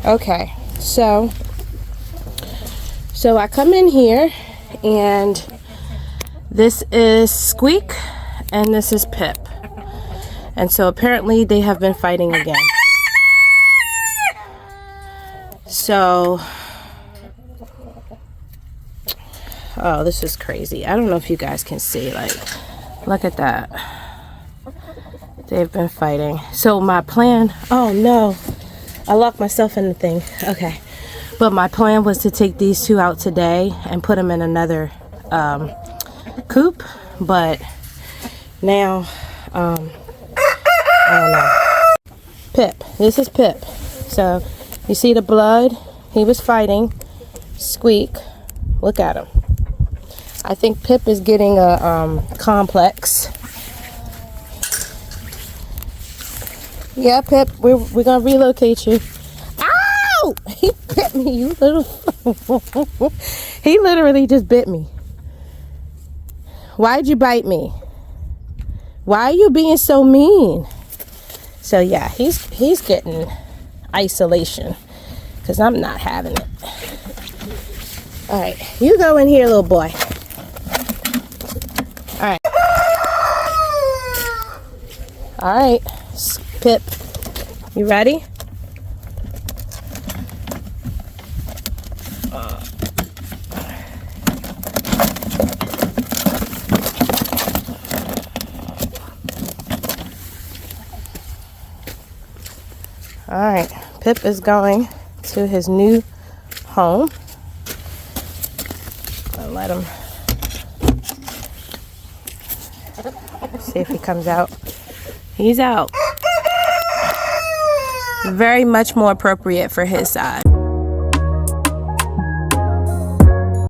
Okay, so I come in here and this is Squeak and this is Pip. And so apparently they have been fighting again. So, oh, this is crazy. I don't know if you guys can see, like, look at that. They've been fighting. So my plan, oh no, I locked myself in the thing. Okay. But my plan was to take these two out today and put them in another coop. But now, I don't know. Pip, this is Pip. So you see the blood? He was fighting. Squeak, look at him. I think Pip is getting a complex. Yeah, Pip, we're gonna relocate you. Ow! He bit me, you little. He literally just bit me. Why'd you bite me? Why are you being so mean? So yeah, he's getting isolation because I'm not having it. All right, you go in here, little boy. All right. All right, Pip, you ready? All right, Pip is going to his new home. I'll let him see if he comes out. He's out. Very much more appropriate for his size.